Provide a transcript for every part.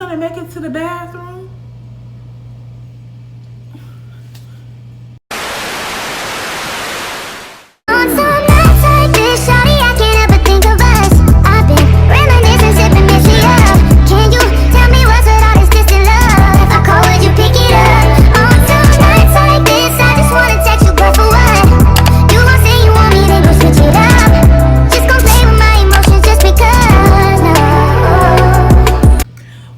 gonna make it to the bathroom? On some nights like this, shawty, I can't ever think of us. I've been reminiscing, sipping Missy up. Can you tell me what's with all this distant love? If I call, would you pick it up? On some nights like this, I just wanna text you, but for what? You gon' say you want me, then go switch it up. Just gon' play with my emotions just because, no.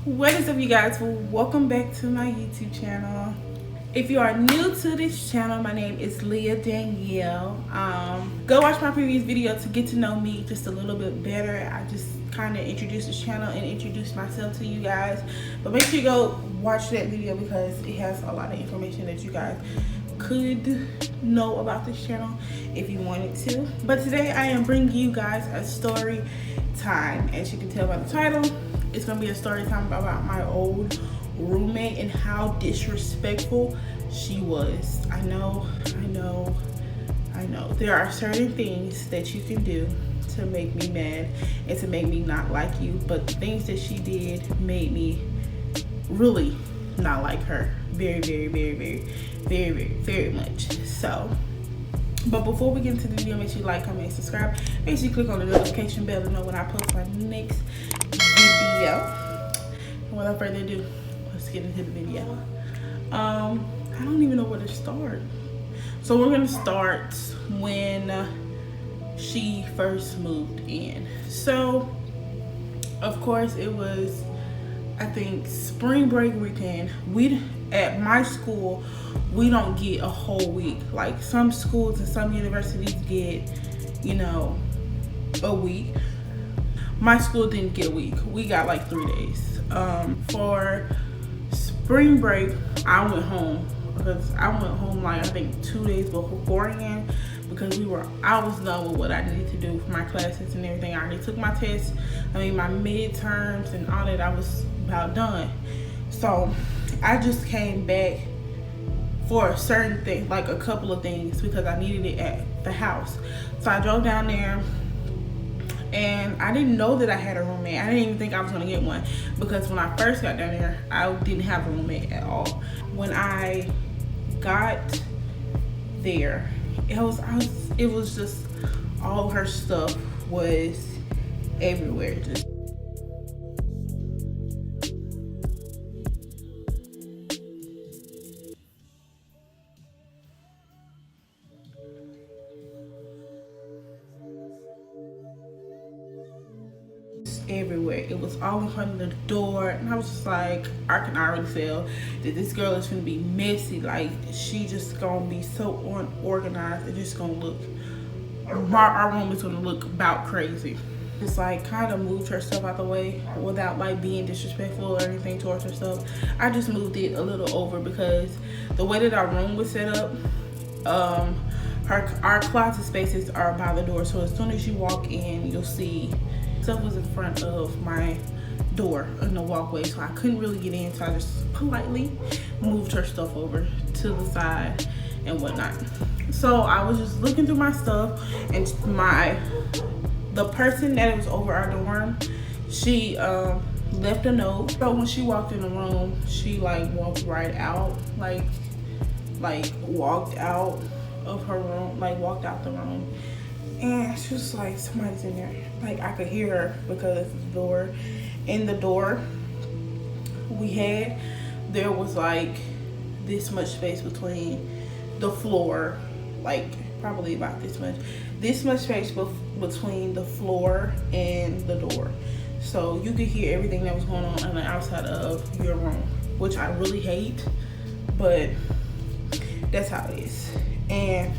What is up, you guys? Welcome back to my YouTube channel. If you are new to this channel, my name is Leah Danielle. Go watch my previous video to get to know me just a little bit better. I just kind of introduced this channel and introduced myself to you guys. But make sure you go watch that video because it has a lot of information that you guys could know about this channel if you wanted to. But today I am bringing you guys a story time. As you can tell by the title, it's gonna be a story time about my old roommate and how disrespectful she was. I know. There are certain things that you can do to make me mad and to make me not like you, but the things that she did made me really not like her very much. So, but before we get into the video, make sure you like, comment, and subscribe. Make sure you click on the notification bell to know when I post my next video. And without further ado, let's get into the video. I don't even know where to start. So we're gonna start when she first moved in. So of course it was, I think, spring break weekend. At my school, we don't get a whole week. Like some schools and some universities get, you know, a week. My school didn't get a week. We got like 3 days. For spring break, I went home because I went home like I think 2 days beforehand because I was done with what I needed to do for my classes and everything. I already took my tests. My midterms and all that. I was about done. So I just came back for a certain thing, like a couple of things, because I needed it at the house. So I drove down there. And I didn't know that I had a roommate. I didn't even think I was gonna get one because when I first got down there, I didn't have a roommate at all. When I got there, it was just all her stuff was everywhere. Just everywhere. It was all in front of the door, and I was just like, I can already tell that this girl is gonna be messy. Like, she just gonna be so unorganized. It's just gonna look, our room is gonna look about crazy. Just like kind of moved her stuff out the way without like being disrespectful or anything towards her stuff. I just moved it a little over because the way that our room was set up, our closet spaces are by the door. So as soon as you walk in, you'll see stuff was in front of my door in the walkway, so I couldn't really get in, so I just politely moved her stuff over to the side and whatnot. So I was just looking through my stuff, and the person that was over our dorm, she left a note. So when she walked in the room, she like walked right out, like walked out of her room, like walked out the room. And she was like, somebody's in there. Like, I could hear her because the door, in the door there was like this much space between the floor, like probably about this much space between the floor and the door. So you could hear everything that was going on the outside of your room, which I really hate, but that's how it is. And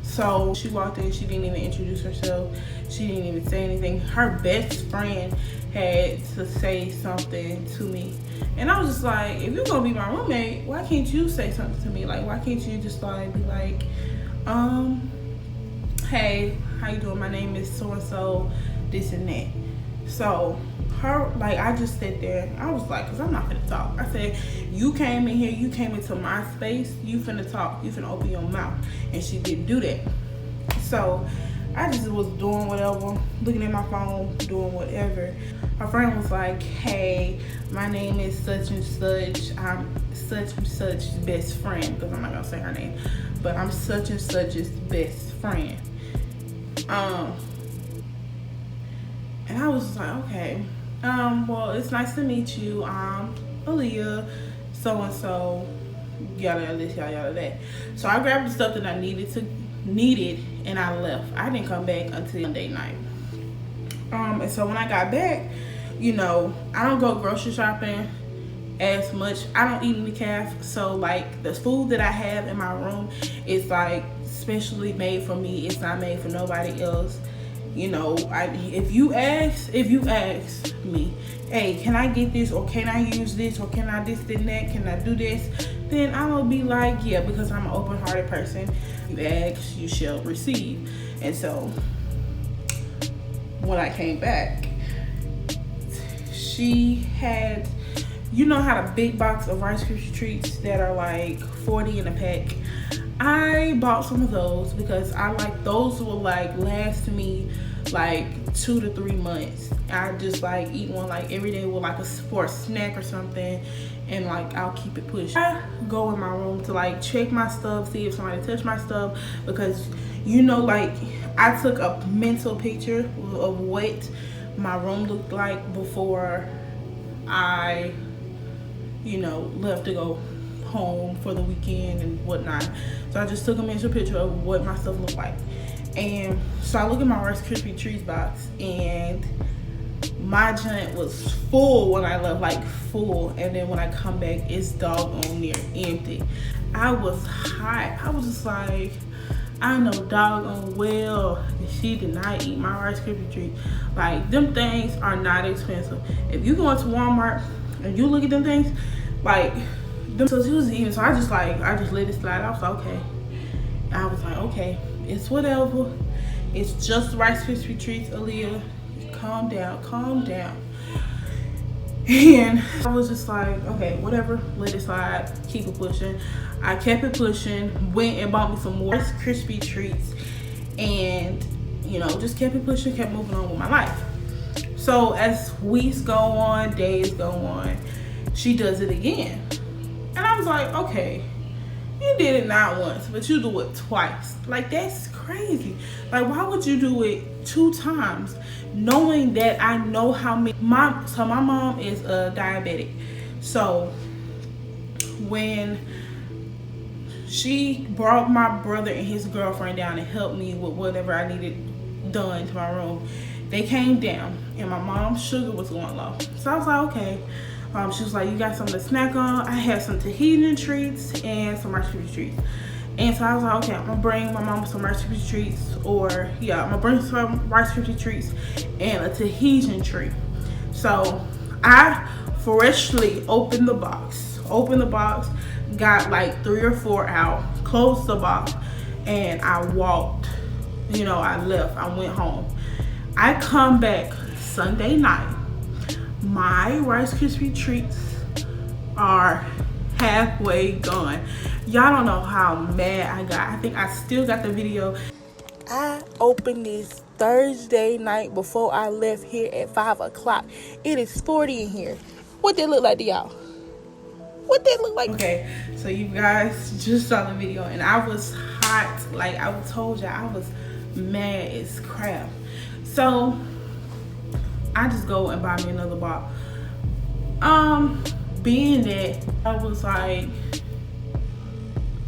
so she walked in, she didn't even introduce herself. She didn't even say anything. Her best friend had to say something to me. And I was just like, if you're gonna be my roommate, why can't you say something to me? Like, why can't you just like be like, hey, how you doing? My name is so-and-so, this and that. So her, like, I just sat there. I was like, cause I'm not finna talk. I said, you came in here, you came into my space, you finna talk, you finna open your mouth. And she didn't do that. So I just was doing whatever, looking at my phone, doing whatever. My friend was like, hey, my name is such and such. I'm such and such's best friend, because I'm not gonna say her name, but I'm such and such's best friend. And I was just like, okay, well, it's nice to meet you. I'm Aaliyah, so and so, yada this, yada that. So I grabbed the stuff that I needed, and I left. I didn't come back until Monday night. And so when I got back, you know, I don't go grocery shopping as much. I don't eat in the cafe, so like the food that I have in my room is like specially made for me. It's not made for nobody else. You know, if you ask me, hey, can I get this, or can I use this, or can I this and that, can I do this, then I will be like, yeah, because I'm an open-hearted person. You ask, you shall receive. And so when I came back, she had, you know how the big box of Rice Krispie treats that are like 40 in a pack? I bought some of those because I like those will like last me like 2 to 3 months. I just like eat one like every day with like for a snack or something, and like I'll keep it pushed. I go in my room to like check my stuff, see if somebody touched my stuff, because you know, like I took a mental picture of what my room looked like before I, you know, left to go home for the weekend and whatnot. So I just took a mental picture of what my stuff looked like. And so I look at my Rice Krispie treats box, and my joint was full when I left, like full. And then when I come back, it's doggone near empty. I was hot. I was just like, I know doggone well that she did not eat my Rice Krispie treat. Like, them things are not expensive. If you go into Walmart and you look at them things, like, so she was eating, so I just let it slide. I was like, okay. I was like, okay, it's whatever. It's just Rice Krispie treats, Aaliyah. Calm down, calm down. And I was just like, okay, whatever, let it slide, keep it pushing. I kept it pushing, went and bought me some more Rice Krispie treats, and you know, just kept it pushing, kept moving on with my life. So as weeks go on, days go on, she does it again. And I was like, okay, you did it not once, but you do it twice. Like, that's crazy. Like, why would you do it 2 times, knowing that I know how many, my mom is a diabetic. So when she brought my brother and his girlfriend down and helped me with whatever I needed done to my room, they came down and my mom's sugar was going low. So I was like, okay. She was like, you got something to snack on? I had some Tahitian treats and some Rice Krispie treats. And so I was like, okay, I'm gonna bring my mom some Rice Krispie treats, or yeah, I'm gonna bring some Rice Krispie treats and a Tahitian treat. So I freshly opened the box, got like 3 or 4 out, closed the box, and I walked, you know, I left, I went home. I come back Sunday night. My Rice Krispie treats are halfway gone. Y'all don't know how mad I got. I think I still got the video. I opened this Thursday night before I left here at 5 o'clock. It is 40 in here. What that look like to y'all? What that look like? Okay, so you guys just saw the video, and I was hot. Like I told y'all, I was mad as crap. So I just go and buy me another box. Being that I was like,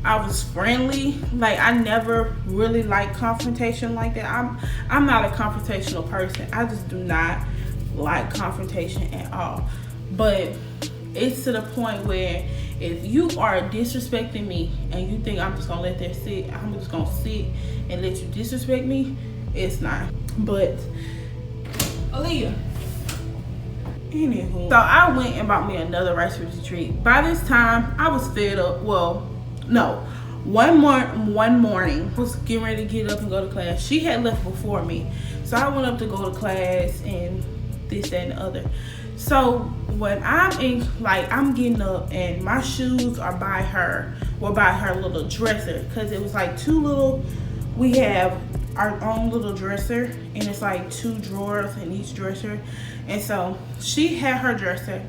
I was friendly. Like, I never really liked confrontation like that. I'm not a confrontational person. I just do not like confrontation at all. But it's to the point where if you are disrespecting me and you think I'm just gonna let that sit, I'm just gonna sit and let you disrespect me, it's not. But Aaliyah. Anywho, so I went and bought me another Rice Krispie treat. By this time, I was fed up. Well, no. One morning, I was getting ready to get up and go to class. She had left before me. So I went up to go to class and this, that, and the other. So when I'm getting up and my shoes are by her little dresser. Because it was like 2 little, we have our own little dresser, and it's like 2 drawers in each dresser. And so she had her dresser,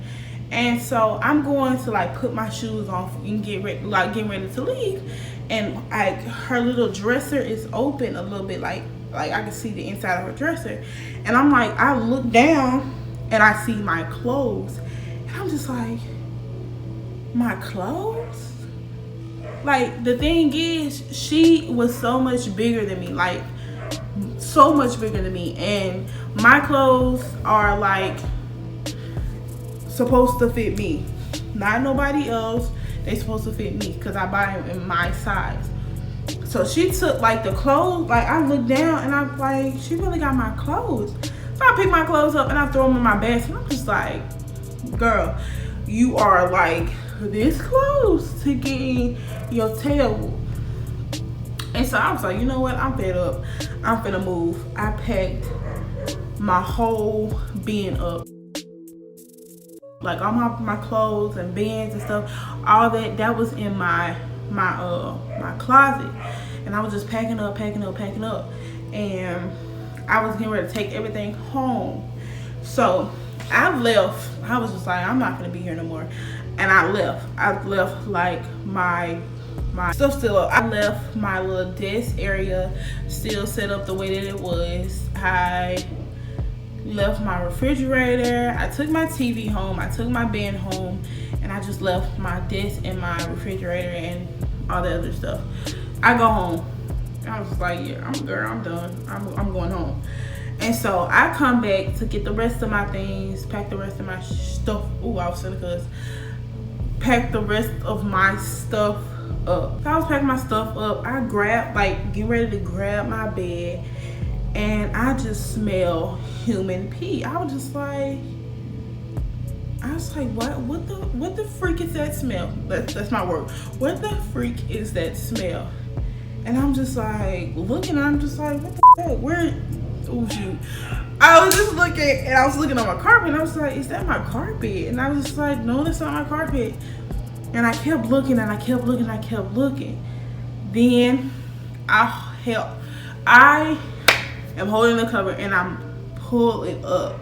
and so I'm going to like put my shoes on and get ready, like getting ready to leave, and like her little dresser is open a little bit, like I can see the inside of her dresser. And I'm like, I look down and I see my clothes, and I'm just like, my clothes? Like, the thing is, she was so much bigger than me, like so much bigger than me, and my clothes are like supposed to fit me, not nobody else. They supposed to fit me because I buy them in my size. So she took like the clothes, like I looked down and I'm like, she really got my clothes. So I pick my clothes up and I throw them in my basket. I'm just like, girl, you are like this close to getting your tail whooped. And so I was like, you know what, I'm fed up, I'm finna move. I packed my whole bin up, like all my clothes and bins and stuff, all that was in my closet. And I was just packing up, and I was getting ready to take everything home. So I left. I was just like, I'm not gonna be here no more, and I left like my stuff still up. I left my little desk area still set up the way that it was. I left my refrigerator, I took my TV home, I took my bin home, and I just left my desk and my refrigerator and all the other stuff. I go home. I was just like, yeah, I'm done. I'm going home. And so I come back to get the rest of my things, pack the rest of my stuff. Ooh, I was finna cuss. Pack the rest of my stuff up. So I was packing my stuff up. I grabbed, like, getting ready to grab my bed, and I just smell human pee. I was like, what the freak is that smell? That's my word. What the freak is that smell? And I'm just like looking, I'm just like, what the fuck? Where? Oh shoot. I was just looking, and I was looking on my carpet, and I was like, is that my carpet? And I was just like, no, that's not my carpet. And I kept looking, and I kept looking, and I kept looking. Then I am holding the cover, and I'm pulling it up,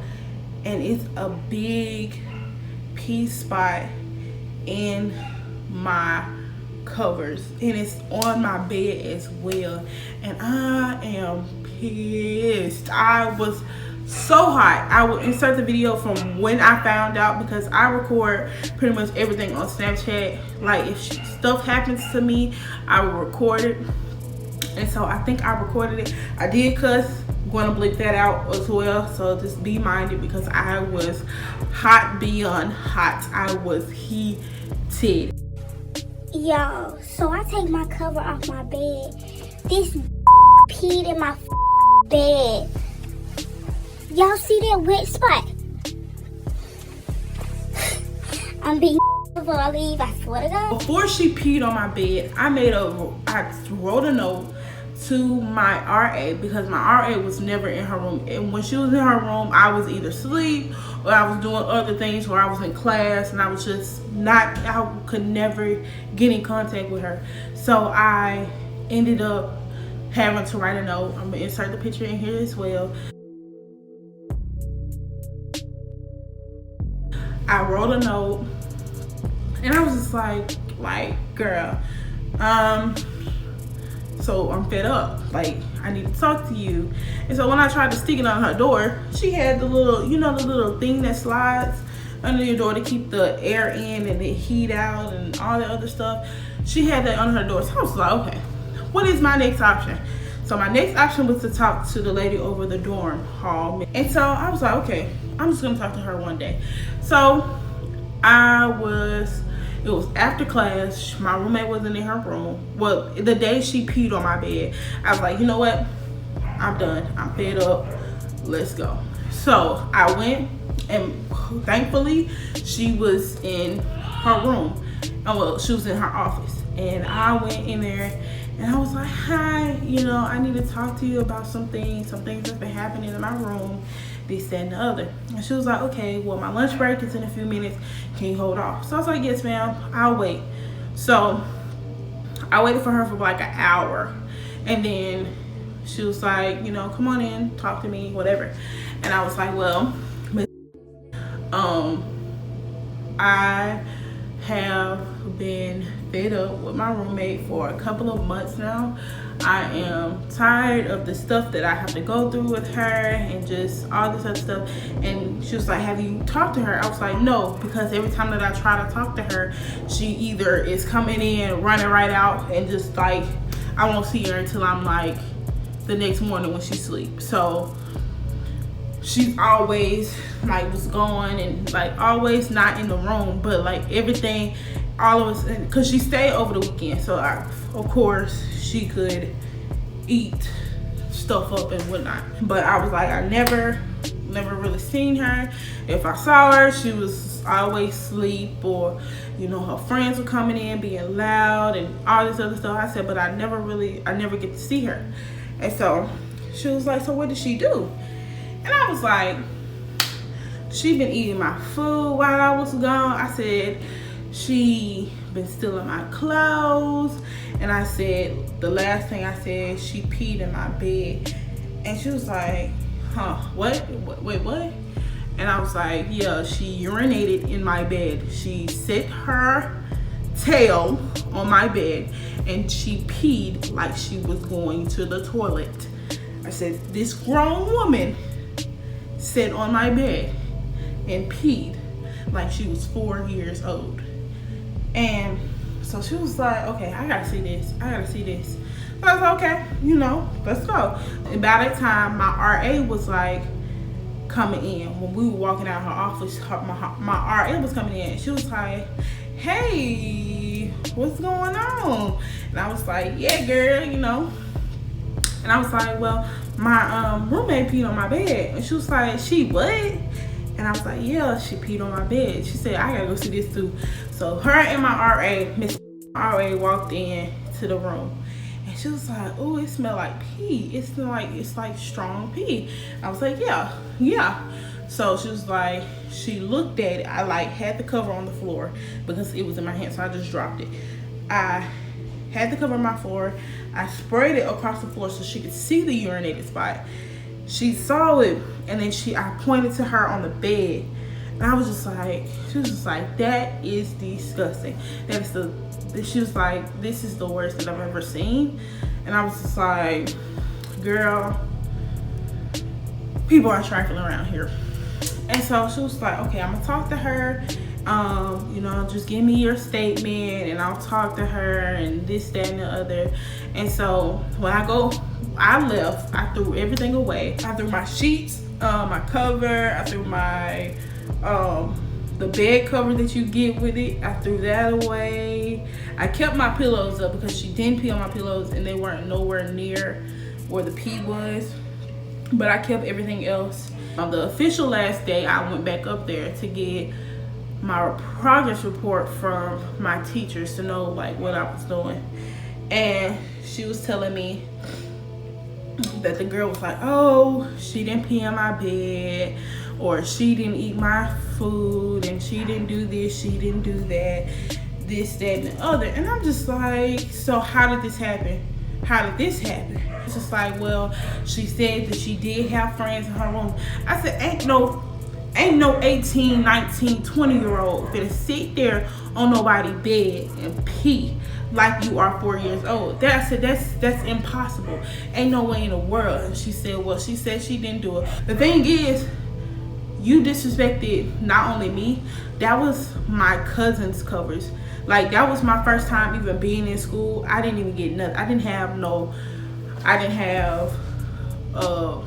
and it's a big pee spot in my covers, and it's on my bed as well. And I am pissed. I was so hot. I will insert the video from when I found out, because I record pretty much everything on Snapchat. Like, if stuff happens to me, I will record it. And so I think I recorded it. I did cuss. I'm going to bleep that out as well. So just be minded, because I was hot beyond hot. I was heated. Yo, so I take my cover off my bed. This peed in my bed. Y'all see that wet spot? I'm being before I leave, I swear to God. Before she peed on my bed, I wrote a note to my RA, because my RA was never in her room. And when she was in her room, I was either asleep or I was doing other things, where I was in class, and I was just not, I could never get in contact with her. So I ended up having to write a note. I'm gonna insert the picture in here as well. I wrote a note, and I was just like, girl, so I'm fed up, like, I need to talk to you. And so when I tried to stick it on her door, she had the little, you know, the little thing that slides under your door to keep the air in and the heat out and all that other stuff. She had that on her door. So I was like, okay, what is my next option? So my next option was to talk to the lady over the dorm hall. And so I was like, okay, I'm just gonna talk to her one day. So it was after class. My roommate wasn't in her room. Well, the day she peed on my bed, I was like, you know what? I'm done. I'm fed up. Let's go. So I went, and thankfully she was in her room. Well, she was in her office. And I went in there, and I was like, hi, you know, I need to talk to you about some things that's been happening in my room, this, that, and the other. And she was like, okay, well, my lunch break is in a few minutes. Can you hold off? So I was like, yes, ma'am, I'll wait. So I waited for her for like an hour, and then She was like, you know, come on in, talk to me, whatever. And I was like, well, I have been fed up with my roommate for a couple of months now. I am tired of the stuff that I have to go through with her and just all this other stuff. And she was like, have you talked to her? I was like, no, because every time that I try to talk to her, she either is coming in, running right out, and just like, I won't see her until I'm like the next morning when she sleeps. So she's always like was gone and like always not in the room, but like everything, all of us, because she stayed over the weekend, so of course she could eat stuff up and whatnot. But I was like, I never really seen her. If I saw her, she was always asleep, or you know, her friends were coming in being loud and all this other stuff. I said, but I never get to see her. And so she was like, so what did she do? And I was like, she been eating my food while I was gone. I said, she been stealing my clothes. And I said, the last thing I said, she peed in my bed. And she was like, huh, what? Wait, what? And I was like, yeah, she urinated in my bed. She set her tail on my bed and she peed like she was going to the toilet. I said, this grown woman sat on my bed and peed like she was 4 years old. And so she was like, okay, I gotta see this. So I was like, okay, you know, let's go. And by that time, my RA was like coming in. When we were walking out of her office, my RA was coming in. She was like, hey, what's going on? And I was like, yeah, girl, you know. And I was like, well, my roommate peed on my bed. And she was like, she what? And I was like, yeah, she peed on my bed. She said, I gotta go see this too. So her and my RA, Miss RA, walked in to the room. And she was like, oh, it smelled like pee. It's like strong pee. I was like, yeah. So she was like, she looked at it. I like had the cover on the floor because it was in my hand, so I just dropped it. I had the cover on my floor. I sprayed it across the floor so she could see the urinated spot. She saw it, and then I pointed to her on the bed, and I was just like, she was just like, that is disgusting. She was like, this is the worst that I've ever seen. And I was just like, girl, people are trifling around here. And so she was like, okay, I'm gonna talk to her. You know, just give me your statement and I'll talk to her and this, that, and the other. And so when I left, I threw everything away. I threw my sheets, my cover, I threw my, the bed cover that you get with it, I threw that away. I kept my pillows up because she didn't pee on my pillows and they weren't nowhere near where the pee was. But I kept everything else. On the official last day, I went back up there to get my progress report from my teachers to know like what I was doing. And she was telling me that the girl was like, oh, she didn't pee on my bed, or she didn't eat my food, and she didn't do this, she didn't do that, this, that, and the other. And I'm just like, so how did this happen? It's just like, well, she said that she did have friends in her room. I said, ain't no 18, 19, 20-year-old gonna sit there on nobody's bed and pee like you are 4 years old. I said, that's impossible. Ain't no way in the world. And she said, well, she said she didn't do it. The thing is, you disrespected not only me, that was my cousin's covers. Like, that was my first time even being in school. I didn't even get nothing. I didn't have a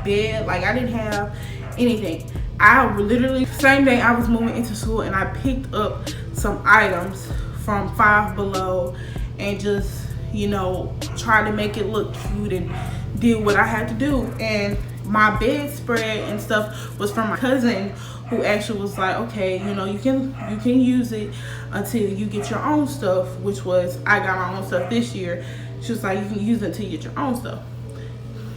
bed. Like, I didn't have anything. I literally, same day I was moving into school, and I picked up some items from Five Below and just, you know, tried to make it look cute and did what I had to do. And my bedspread and stuff was from my cousin, who actually was like, okay, you know, you can use it until you get your own stuff, which was, I got my own stuff this year. She was like, you can use it until you get your own stuff.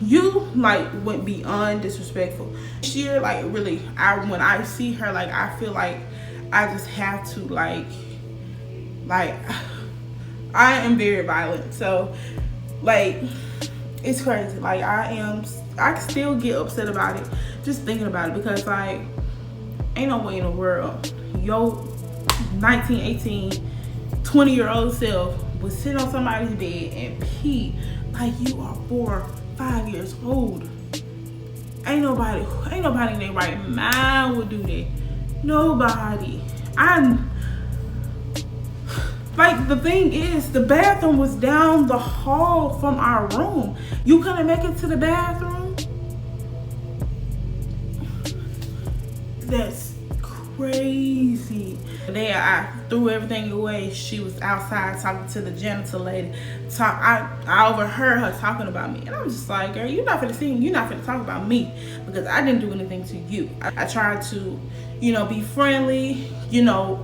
You like went beyond disrespectful. This year, like, really, when I see her, like, I feel like I just have to like I am very violent. So like, it's crazy. Like I still get upset about it just thinking about it, because like ain't no way in the world your 19, 18, 20-year-old self would sit on somebody's bed and pee like you are 4, 5 years old. Ain't nobody in their right mind would do that. Nobody. Like, the thing is, the bathroom was down the hall from our room. You couldn't make it to the bathroom? That's crazy. The day I threw everything away, she was outside talking to the janitor lady. I overheard her talking about me. And I'm just like, girl, you're not finna see me. You're not finna talk about me, because I didn't do anything to you. I tried to, be friendly.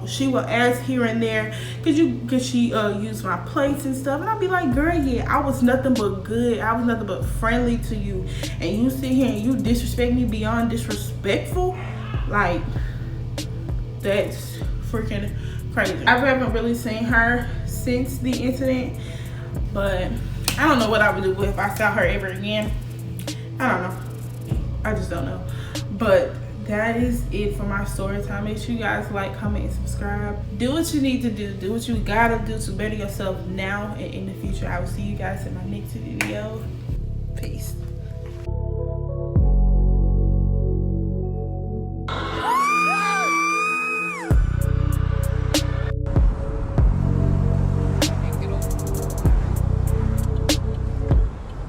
She would ask here and there, could she use my plates and stuff? And I'd be like, girl, yeah, I was nothing but good. I was nothing but friendly to you. And you sit here and you disrespect me beyond disrespectful? Like, that's freaking crazy. I haven't really seen her since the incident, but I don't know what I would do if I saw her ever again. I don't know. I just don't know. But that is it for my story time. Make sure you guys like, comment, and subscribe. Do what you need to do. Do what you gotta do to better yourself now and in the future. I will see you guys in my next video. Peace.